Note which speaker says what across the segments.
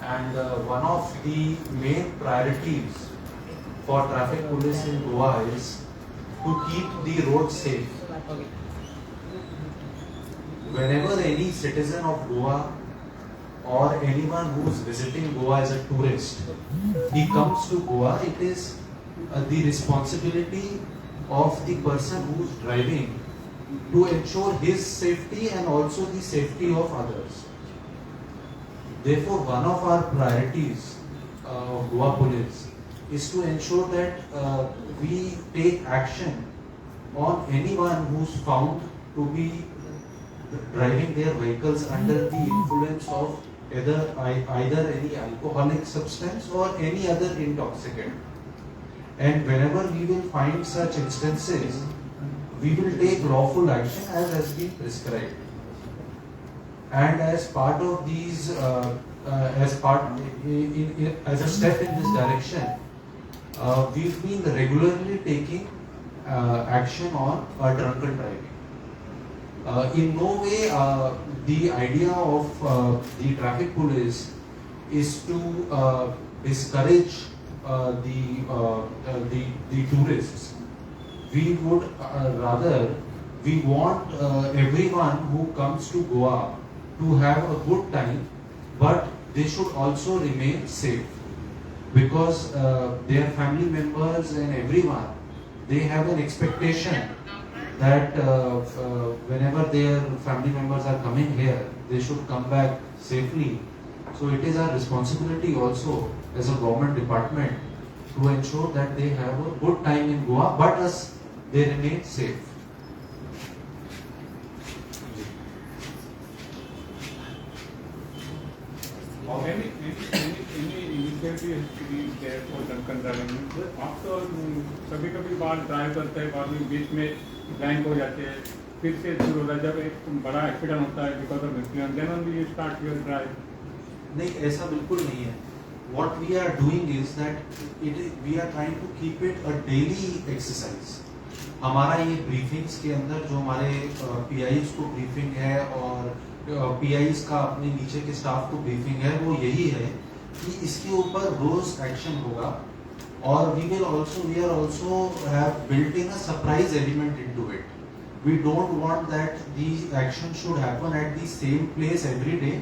Speaker 1: and one of the main priorities for traffic police in Goa is to keep the road safe. Whenever any citizen of Goa or anyone who is visiting Goa as a tourist, he comes to Goa, it is the responsibility of the person who is driving to ensure his safety and also the safety of others. Therefore, one of our priorities of Goa Police is to ensure that we take action on anyone who's found to be driving their vehicles under the influence of either any alcoholic substance or any other intoxicant. And whenever we will find such instances, we will take lawful action as has been prescribed. And as part of these, as a step in this direction, we've been regularly taking action on drunken driving. In no way the idea of the traffic police is to discourage the tourists. We would rather, we want everyone who comes to Goa to have a good time, but they should also remain safe, because their family members and everyone, they have an expectation that whenever their family members are coming here, they should come back safely. So it is our responsibility also as a government department to ensure that they have a good time in Goa, but as they remain safe.
Speaker 2: Any initiative is there for drunken driving? आप तो कभी बार drive करते हैं, बाद में बीच में blank हो जाते हैं, फिर से शुरू होता है, जब एक बड़ा एक्सीडेंट होता है because of accident, then only you start your drive.
Speaker 1: नहीं, ऐसा बिल्कुल नहीं है. What we are doing is that we are trying to keep it a daily exercise. हमारा ये ब्रीफिंग्स के अंदर जो हमारे PIs को ब्रीफिंग है और PIs का अपने नीचे के स्टाफ को ब्रीफिंग है, वो यही है कि इसके ऊपर रोज एक्शन होगा. और we are also have built in a surprise element into it. We don't want that the action should happen at the same place every day,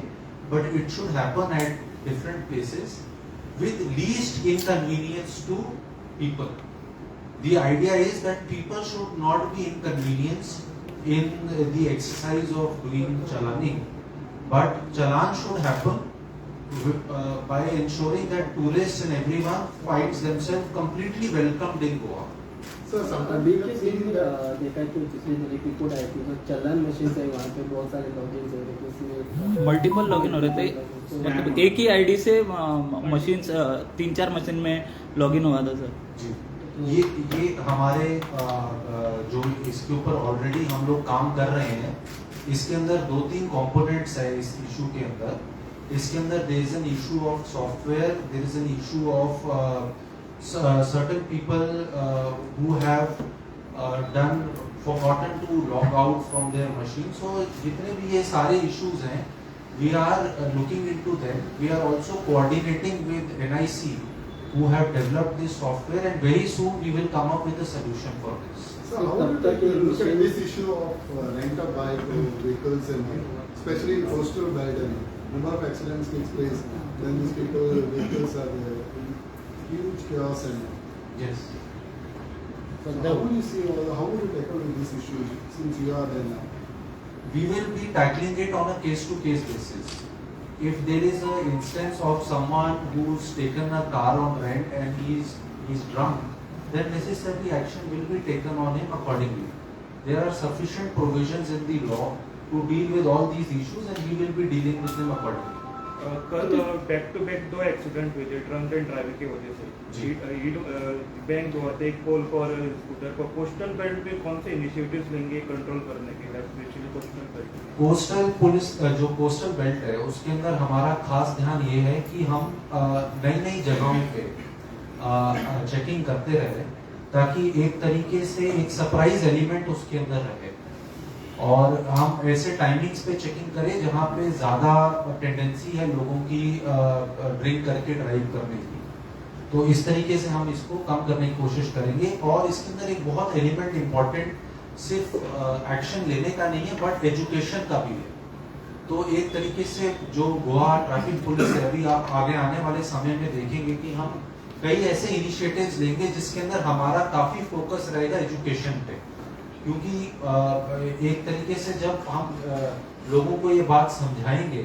Speaker 1: but it should happen at different places with least inconvenience to people. The idea is that people should not be inconvenienced in the exercise of doing chalaning, but chalan should happen by ensuring that tourists and everyone finds themselves completely welcomed in Goa.
Speaker 3: अभी के दिन देखा कि पिछले दिनों की report आई थी, तो चलन मशीन से वहाँ पे बहुत सारे लॉगिन हो रहे थे, इसमें
Speaker 4: मल्टीपल लॉगिन हो रहे थे. मतलब एक ही आईडी से मशीन 3-4 मशीन में लॉगिन हुआ था सर.
Speaker 1: जी, ये हमारे जो इसके ऊपर ऑलरेडी हम लोग काम कर रहे हैं, इसके अंदर 2-3 कंपोनेंट्स है इस इशू के अंदर. इसके अंदर there is an issue of software, there is an issue of certain people who have forgotten to log out from their machine. So जितने भी ये सारे issues हैं, we are looking into them. We are also coordinating with NIC who have developed this software, and very soon we will come up with a solution for this.
Speaker 5: So how do you look at this issue of rent-a-bike vehicles, and especially in coastal belt, and number of accidents takes place, then these vehicles are huge chaos, and
Speaker 1: Yes.
Speaker 5: so how do you see, or how will you tackle this issue since you are there now?
Speaker 1: We will be tackling it on a case-to-case basis. If there is an instance of someone who's taken a car on rent and he's drunk, then necessarily action will be taken on him accordingly. There are sufficient provisions in the law to deal with all these issues, and we will be dealing with them accordingly.
Speaker 2: कल back to back 2 accident हुए थे drunk and driving की वजह से. Bank हुआ था, एक पोल को और स्कूटर को. कोस्टल बेल्ट पे कौन से इनिशिएटिव्स लेंगे कंट्रोल करने के लिए, specially coastal belt?
Speaker 1: Coastal police जो कोस्टल बेल्ट है, उसके अंदर हमारा खास ध्यान ये है कि हम नई जगहों पे चेकिंग करते रहे, ताकि एक तरीके से एक सरप्राइज एलिमेंट उसके अंदर रहे. और हम ऐसे टाइमिंग्स पे चेकिंग करें जहाँ पे ज़्यादा टेंडेंसी है लोगों की ड्रिंक करके ड्राइव करने की। तो इस तरीके से हम इसको कम करने की कोशिश करेंगे। और इसके अंदर एक बहुत एलिमेंट इम्पॉर्टेंट सिर्फ एक्शन लेने का नहीं है बट एजुकेशन का भी है। तो एक तरीके से जो गोवा ट्रैफिक पुलिस है, अभी आप आगे आने वाले समय में देखेंगे कि हम कई ऐसे इनिशिएटिव्स लेंगे जिसके अंदर हमारा काफी फोकस रहेगा एजुकेशन पे, क्योंकि एक तरीके से जब हम लोगों को ये बात समझाएंगे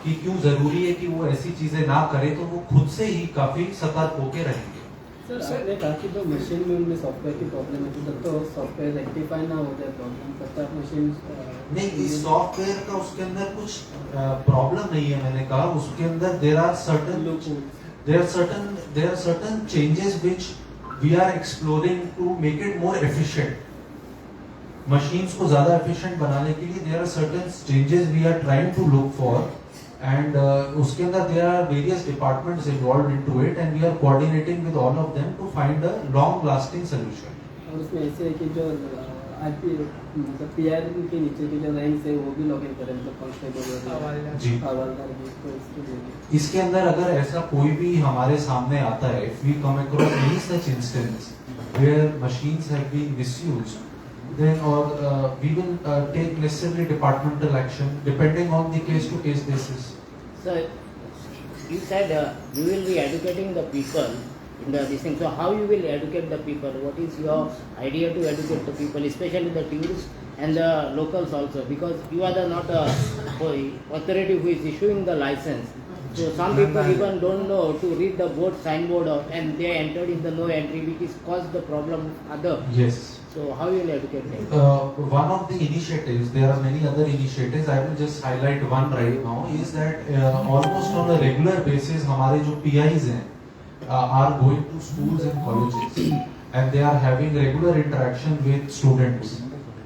Speaker 1: कि क्यों जरूरी है कि वो ऐसी चीजें ना करें, तो वो खुद से ही काफी सतर्क होके रहेंगे।
Speaker 3: सर आपने कहा कि जो मशीन में उनमें सॉफ्टवेयर की प्रॉब्लम है, तो जब तो सॉफ्टवेयर रेक्टिफाई ना हो जाए प्रॉब्लम, तब तक मशीन
Speaker 1: नहीं, इस सॉफ्टवेयर का उसके अंदर कुछ प्रॉब्लम नहीं है। मैंने कहा उसके अंदर there are certain changes which we are exploring to make it more efficient. Machines को ज्यादा एफिशिएंट बनाने के लिए there are certain changes we are trying to look for, and उसके अंदर there are various departments involved into it and we are coordinating with all of them to find a long lasting solution.
Speaker 3: और उसमें ऐसे है कि जो RP मतलब PR के नीचे के जो रैंक्स है वो भी लॉग इन करें, मतलब कांस्टेबल
Speaker 1: जी,
Speaker 3: हवलदार भी, तो इसके लिए
Speaker 1: इसके अंदर अगर ऐसा कोई भी हमारे सामने आता है, if we come across any such instance where machines have been misused, then we will take necessary departmental action depending on the case to case basis.
Speaker 6: So, you said you will be educating the people in this thing. So, how you will educate the people? What is your idea to educate the people, especially the tourists and the locals also? Because you are the not a authority who is issuing the license. So, some people even don't know to read the board signboard and they entered in the no entry, which is caused the problem other.
Speaker 1: Yes.
Speaker 6: So, how you will educate them?
Speaker 1: One of the initiatives, there are many other initiatives, I will just highlight one right now, is that almost on a regular basis हमारे जो PIs हैं are going to schools and colleges and they are having regular interaction with students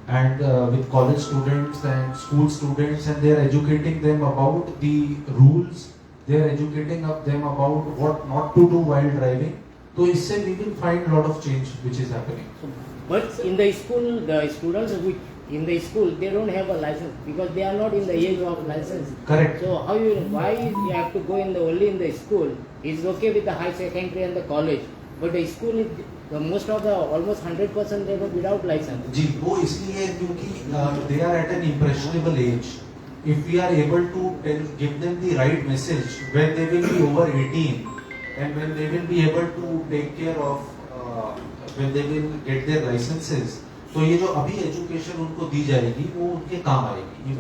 Speaker 1: and with college students and school students, and they are educating them about the rules, they are educating them about what not to do while driving. तो इससे we will find lot of change which is happening.
Speaker 6: But in the school, the students which in the school they don't have a license because they are not in the age of license.
Speaker 1: Correct.
Speaker 6: So why you have to go in the only in the school? It's okay with the high secondary and the college, but the school is the most of the almost 100% they were without license.
Speaker 1: जी, वो इसलिए क्योंकि they are at an impressionable age. If we are able to give them the right message when they will be over 18 and when they will be able to take care of when they will get their licenses, तो ये जो अभी education उनको दी जाएगी वो उनके काम आएगी।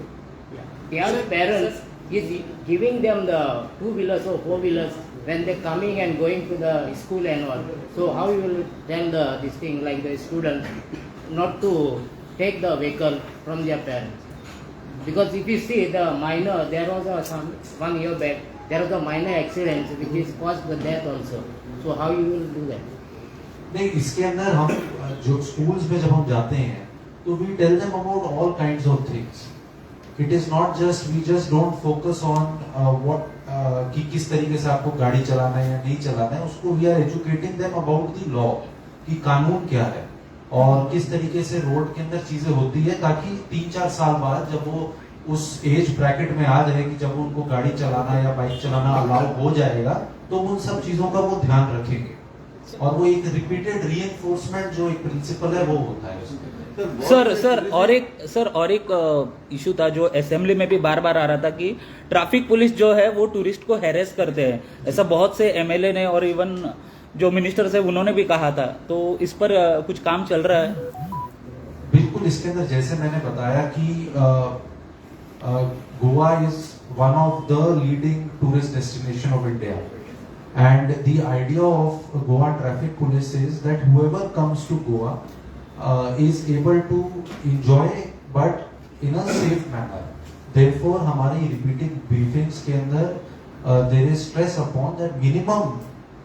Speaker 6: Their parents is giving them the 2-wheelers or 4-wheelers when they coming and going to the school and all. So how you will tell this thing like the student not to take the vehicle from their parents? Because if you see the minor, there was some 1 year back, there was a minor accident which is caused the death also. So how you will do that?
Speaker 1: नहीं, इसके अंदर हम जो schools में जब हम जाते हैं तो we tell them about all kinds of things. It is not just we just don't focus on what कि किस तरीके से आपको गाड़ी चलाना है या नहीं चलाना है, उसको we are educating them about the law कि कानून क्या है और किस तरीके से रोड के अंदर चीजें होती है, ताकि 3-4 साल बाद जब वो उस एज ब्रैकेट में आ जाए कि जब उनको गाड़ी चलाना या बाइक चलाना अलाउ हो जाएगा तो उन सब चीजों का वो ध्यान रखेंगे और वो एक रिपीटेड रीइंफोर्समेंट जो एक प्रिंसिपल है वो होता है।
Speaker 4: सर और एक इशू था जो असेंबली में भी बार बार आ रहा था कि ट्रैफिक पुलिस जो है वो टूरिस्ट को हैरेस करते हैं, ऐसा बहुत से एमएलए ने और इवन जो मिनिस्टर्स है उन्होंने भी कहा था, तो इस पर कुछ काम चल रहा है?
Speaker 1: बिल्कुल, इसके अंदर जैसे मैंने बताया कि Goa is one of the leading tourist destination of India and the idea of Goa traffic police is that whoever comes to Goa is able to enjoy but in a safe manner. Therefore हमारी repeating briefings के अंदर there is stress upon that minimum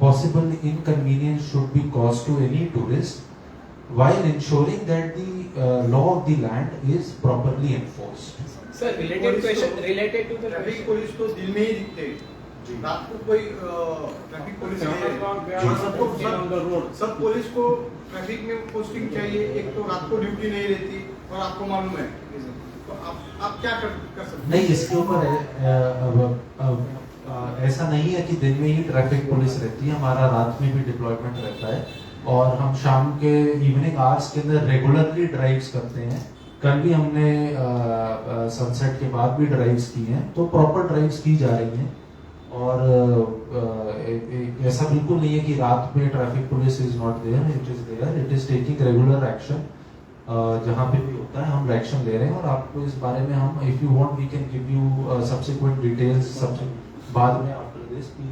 Speaker 1: possible inconvenience should be caused to any tourist while ensuring that the law of the land is properly enforced.
Speaker 7: Sir, related question related to the traffic police तो दिन में ही दिखते हैं, रात को कोई traffic police सब police को ट्रैफिक में पोस्टिंग चाहिए, एक तो रात को ड्यूटी नहीं रहती और आपको मालूम है reason, तो आप क्या कर सकते हैं?
Speaker 1: नहीं, इसके ऊपर ऐसा नहीं है कि दिन में ही ट्रैफिक पुलिस रहती है, हमारा रात में भी डिप्लॉयमेंट रहता है और हम शाम के इवनिंग आवर्स के अंदर रेगुलरली ड्राइव्स करते हैं। कल भी हमने सनसेट के बाद भी ड्राइव्स की हैं, तो प्रॉपर ड्राइव्स की जा रही हैं और ऐसा बिल्कुल नहीं है कि रात में traffic police is not there, it is taking regular action. जहाँ पे भी होता है हम एक्शन ले रहे हैं और आपको इस बारे में हम if you want we can give you subsequent details बाद में आफ्टर दिस कि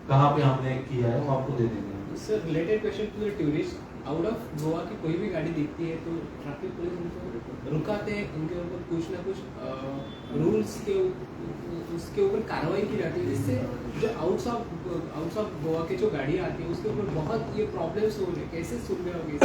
Speaker 1: कहाँ पे हमने किया है वो आपको दे देंगे।
Speaker 3: Sir related question to the tourist, out of Goa की कोई भी गाड़ी दिखती है तो ट्रैफिक पुलिस उनको रुकाते हैं, उनके ऊपर कुछ ना कुछ रूल्स के उसके ऊपर कार्रवाई की जाती है, जिससे जो आउट्स ऑफ गोवा के जो गाड़ी आती है उसके ऊपर बहुत ये प्रॉब्लम्स हो रहे हैं। कैसे सुन रहे होंगे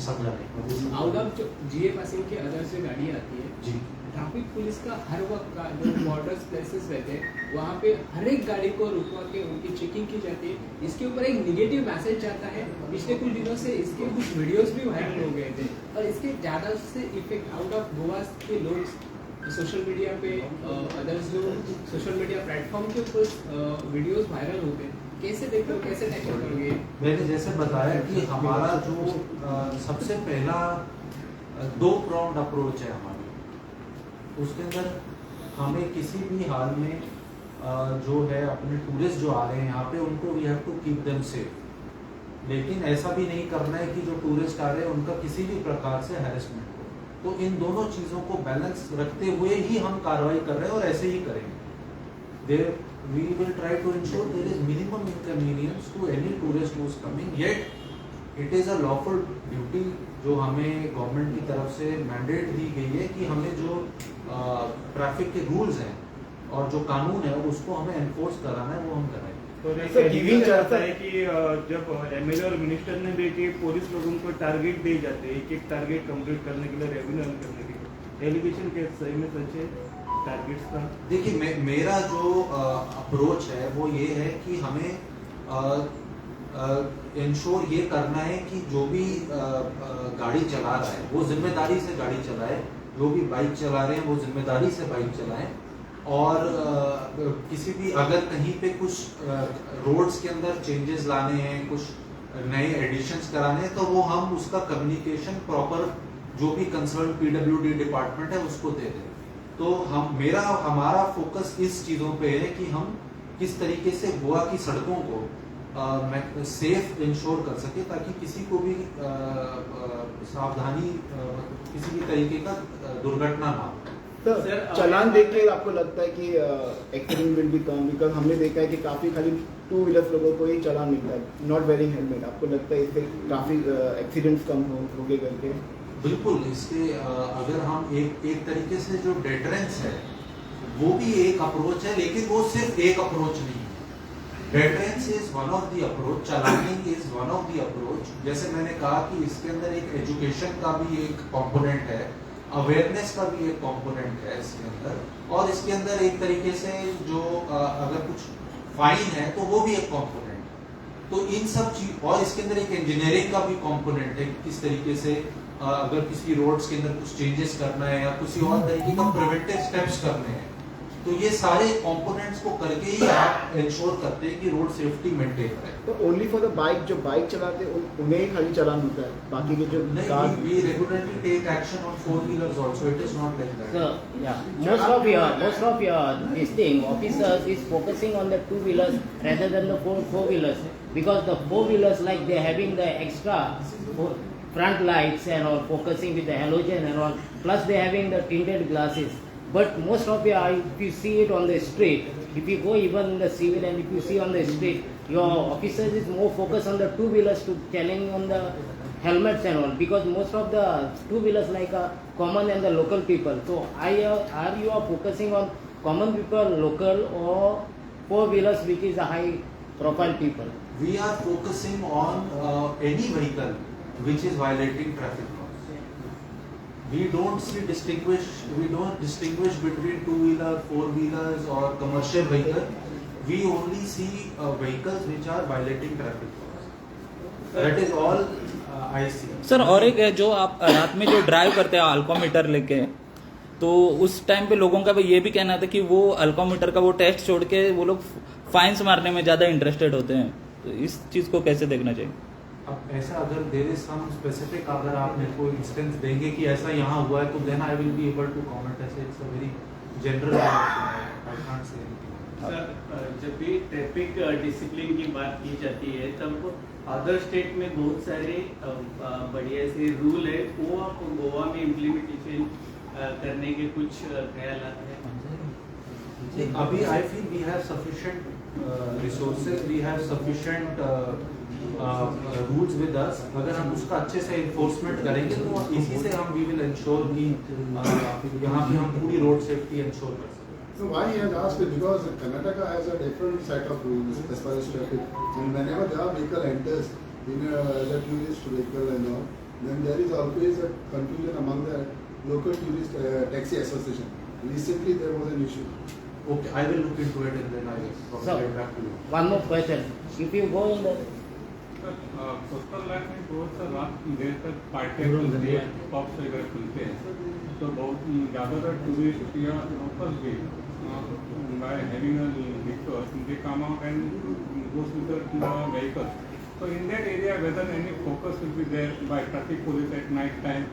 Speaker 1: समझा नहीं
Speaker 3: आउट ऑफ जो जीए पासिंग के अदर से गाड़ी आती है
Speaker 1: जी।
Speaker 3: ट्रैफिक पुलिस का हर वक्त का जो बॉर्डर्स प्लेसेस रहते हैं वहाँ पे हर एक गाड़ी को रुकवा के उनकी चेकिंग की जाती है। इसके ऊपर एक निगेटिव मैसेज जाता है। पिछले कुछ दिनों से इसके कुछ वीडियोस भी वायरल हो गए थे और इसके ज़्यादा से इफेक्ट आउट ऑफ गोवा के लोग सोशल मीडिया पे अदर्स जो सोशल मीडिया प्लेटफॉर्म के ऊपर वीडियोस वायरल होते हैं, कैसे देखते हो, कैसे टैकल करोगे?
Speaker 1: मैंने जैसे बताया कि हमारा जो सबसे पहला दो प्राउंड अप्रोच है हमारी, उसके अंदर हमें किसी भी हाल में जो है अपने टूरिस्ट जो आ रहे हैं यहाँ पे उनको we have to keep them safe. लेकिन ऐसा भी नहीं करना है कि जो टूरिस्ट आ रहे हैं उनका किसी भी प्रकार से हैरेसमेंट हो। तो इन दोनों चीज़ों को बैलेंस रखते हुए ही हम कार्रवाई कर रहे हैं और ऐसे ही करेंगे। We will try to ensure there is minimum inconvenience to any tourist who is coming, yet it is a lawful duty जो हमें गवर्नमेंट की तरफ से मैंडेट दी गई है कि हमें जो ट्रैफिक के रूल्स हैं और जो कानून है उसको हमें एनफोर्स कराना है, वो हम कराएंगे।
Speaker 2: तो जैसे गिविंग चाहता है कि जब एमएलए और मिनिस्टर ने भी कि पुलिस लोगों को टारगेट दिए जाते हैं, एक टारगेट कंप्लीट करने के लिए, रेवेन्यू अर्न करने के लिए, एलिगेशन के सही में सच है टारगेट्स का? देखिए
Speaker 1: मेरा जो अप्रोच है वो ये है कि हमें इंश्योर ये करना है कि जो भी गाड़ी चला रहा है वो जिम्मेदारी से गाड़ी चलाए, जो भी बाइक चला रहे हैं वो जिम्मेदारी से बाइक चलाएं और किसी भी अगर कहीं पे कुछ रोड्स के अंदर चेंजेस लाने हैं, कुछ नए एडिशंस कराने हैं तो वो हम उसका कम्युनिकेशन प्रॉपर जो भी कंसर्न पीडब्ल्यूडी डिपार्टमेंट है उसको दे दें। तो हमारा फोकस इस चीज़ों पे है कि हम किस तरीके से गोवा की सड़कों को सेफ इंश्योर कर सके ताकि किसी को भी सावधानी किसी भी तरीके का दुर्घटना ना हो।
Speaker 8: सर चालान देख के आपको लगता है कि accident will be come? Because हमने देखा है कि काफी खाली टू व्हीलर्स लोगों को ही चालान मिलता है, नॉट वेयरिंग हेलमेट। आपको लगता है इससे ट्रैफिक एक्सीडेंट्स कम हो गए करके?
Speaker 1: बिल्कुल, इसके अगर हम एक तरीके से जो डेटरेंस है वो भी एक अप्रोच है, लेकिन वो सिर्फ एक अप्रोच नहीं है। Deterrence is one of the approach, challaning is one of the approach. जैसे मैंने कहा कि इसके अंदर एक एजुकेशन का भी एक कंपोनेंट है, अवेयरनेस का भी एक कंपोनेंट है इसके अंदर, और इसके अंदर एक तरीके से जो अगर कुछ फाइन है तो वो भी एक कंपोनेंट। तो इन सब चीज, और इसके अंदर एक इंजीनियरिंग का भी कंपोनेंट है, किस तरीके से अगर किसी रोड्स के अंदर कुछ चेंजेस करना है या किसी और तरीके का प्रिवेंटिव स्टेप्स करने हैं, तो ये सारे कंपोनेंट्स को करके ही आप इंश्योर करते हैं कि रोड सेफ्टी मेंटेन रहे।
Speaker 8: तो ओनली फॉर द बाइक, जो बाइक चलाते हैं उन्हें ही खाली चालान होता है, बाकी के जो car?
Speaker 1: we regularly take action on four wheelers also, it is not like that.
Speaker 6: So yeah, most of your this thing officers is focusing on the two wheelers rather than the four wheelers, because the four wheelers like they having the extra front lights and all, focusing with the halogen and all, plus they having the tinted glasses. But most of your, if you see it on the street, if you go even in the civil and if you see on the street, your officers is more focused on the two wheelers to telling on the helmets and all, because most of the two wheelers like common and the local people. So are you focusing on common people, local, or four wheelers which is a high profile people?
Speaker 1: We are focusing on any vehicle which is violating traffic laws. We don't distinguish between two-wheeler, four-wheelers or commercial vehicle. We only see vehicles which are violating traffic laws. That is all I see.
Speaker 4: Sir और एक है जो आप रात में जो drive करते हैं अल्कोमीटर लेके, तो उस टाइम पे लोगों का ये भी कहना था कि वो अल्कोमीटर का वो टेस्ट छोड़ के वो लोग फाइन्स मारने में ज्यादा इंटरेस्टेड होते हैं, तो इस चीज को कैसे देखना चाहिए?
Speaker 1: अब ऐसा अगर देर इज सम स्पेसिफिक, अगर आप मेरे को इंस्टेंस देंगे कि ऐसा यहाँ हुआ है, तो then I will be able to comment. ऐसे it's a very general, I can't say anything.
Speaker 9: Sir, जब भी ट्रैफिक डिसिप्लिन की बात की जाती है तब अदर स्टेट में बहुत सारे बढ़िया से रूल है, वो आप गोवा में इम्प्लीमेंटेशन करने के कुछ ख्यालात हैं?
Speaker 1: अभी I feel we have sufficient resources, we have sufficient rules with us. अगर हम उसका अच्छे से इन्फोर्समेंट करेंगे तो इसी से हम वी विल इंश्योर कि यहाँ पे हम पूरी रोड सेफ्टी इंश्योर कर सकते हैं.
Speaker 5: So why he has asked it? Because Karnataka has a different set of rules as far as traffic. And whenever the vehicle enters in the tourist vehicle and all, then there is always a confusion among the local tourist taxi association. Recently there was an issue.
Speaker 1: Okay, I will look into it and then I will probably get back to you.
Speaker 6: One more question. If you go in the
Speaker 2: coastal line में बहुत सा रात देर तक पार्टियाँ खुलती है, pubs वगैरह खुलते हैं, तो बहुत ज़्यादातर टूरिस्ट या लोकल भी by having a liquor, they come out and go to the vehicle. So in that area, whether any focus will be there by traffic police at night time?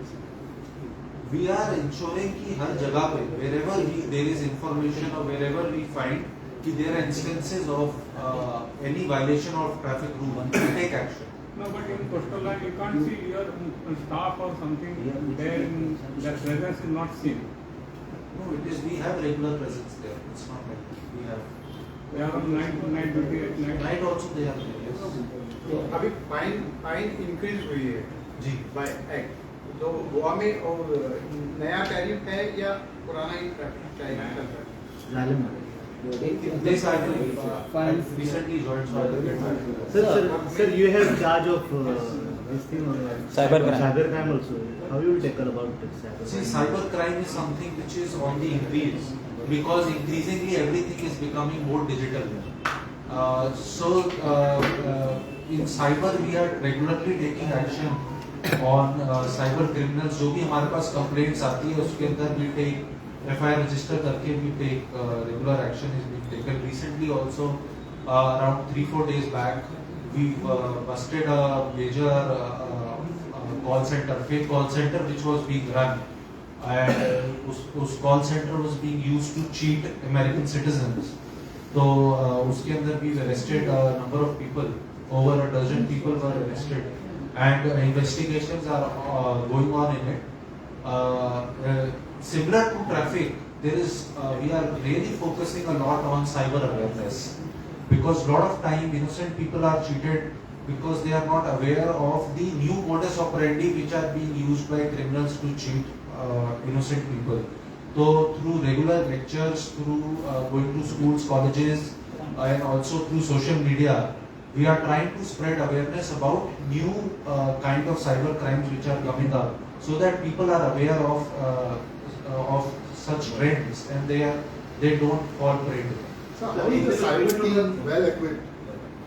Speaker 1: We are ensuring कि हर जगह पे wherever there is information or wherever we find कि there are instances of any violation of traffic rule, we take action.
Speaker 2: No, but in coastal line you can't see your staff or something there, their presence is not seen.
Speaker 1: No, it is we have regular presence there. It's not like we have.
Speaker 2: They are on night duty at night.
Speaker 1: Night also they are there. Yes.
Speaker 7: तो अभी fine increase हुई है
Speaker 1: जी.
Speaker 7: Bye act, तो गोवा में और नया tariff है या पुराना ही टैरिफ चल रहा है?
Speaker 1: This I will. I recently joined, so I will get back to that.
Speaker 10: Sir, you have charge of this thing on
Speaker 4: Cybercrime.
Speaker 10: cybercrime also. How you will tackle about this cybercrime?
Speaker 1: See, cybercrime is something which is on the increase because increasingly everything is becoming more digital. In cyber we are regularly taking action on cyber criminals. जो भी हमारे पास complaints आती है उसके अंदर we take FIR register करके we take regular action is being taken. Recently also around 3-4 days back we busted a major call center, fake call center which was being run, and उस call center was being used to cheat American citizens. तो उसके अंदर we arrested a number of people, over a dozen people were arrested, and investigations are going on in it. Similar to traffic, there is we are really focusing a lot on cyber awareness because lot of time innocent people are cheated because they are not aware of the new modus operandi which are being used by criminals to cheat innocent people. So through regular lectures, through going to schools, colleges, and also through social media, we are trying to spread awareness about new kind of cyber crimes which are coming up, so that people are aware of such trends and they don't fall prey to them.
Speaker 5: So how is the cyber team well equipped?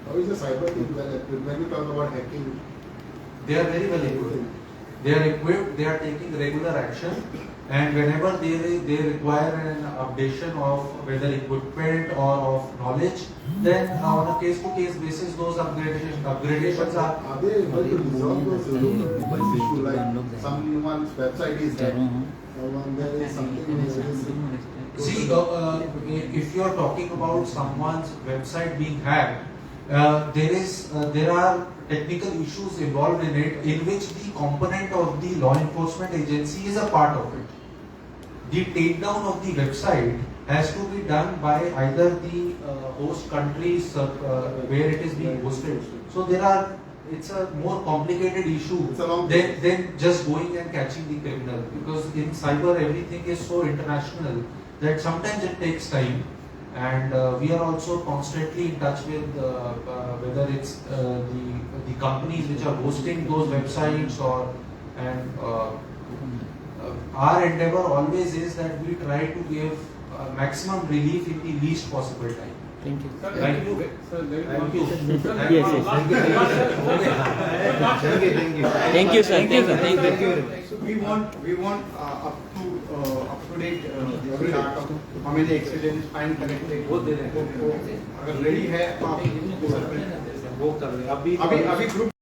Speaker 5: How is the cyber team well equipped when you talk about hacking?
Speaker 1: They are very well equipped. They are equipped. They are taking regular action, and whenever they require an updation of whether equipment or of knowledge, then on a case-to-case basis, those upgradations are.
Speaker 5: Are they able to resolve those issues like someone's website is hacked, or there is something?
Speaker 1: See, if you are talking about someone's website being hacked, there are technical issues involved in it, in which the component of the law enforcement agency is a part of it. The takedown of the website has to be done by either the host countries where it is being hosted. So it's a more complicated issue than just going and catching the criminal, because in cyber everything is so international that sometimes it takes time, and we are also constantly in touch with whether it's the companies which are hosting those websites, our endeavor always is that we try to give maximum relief in the least possible time.
Speaker 6: Thank you.
Speaker 2: Sir,
Speaker 1: Thank you.
Speaker 2: Sir, there is
Speaker 1: Thank
Speaker 2: one
Speaker 1: you.
Speaker 2: more. Sir,
Speaker 6: Yes, yes.
Speaker 2: last- last-
Speaker 10: Thank you.
Speaker 6: Thank you, sir. Thank you, sir. Thank you.
Speaker 7: So we want up to date chart of how many accidents fine collected.
Speaker 1: वो दे देंगे।
Speaker 7: अगर ready है तो आप
Speaker 1: वो कर रहे हैं अभी
Speaker 7: अभी ग्रुप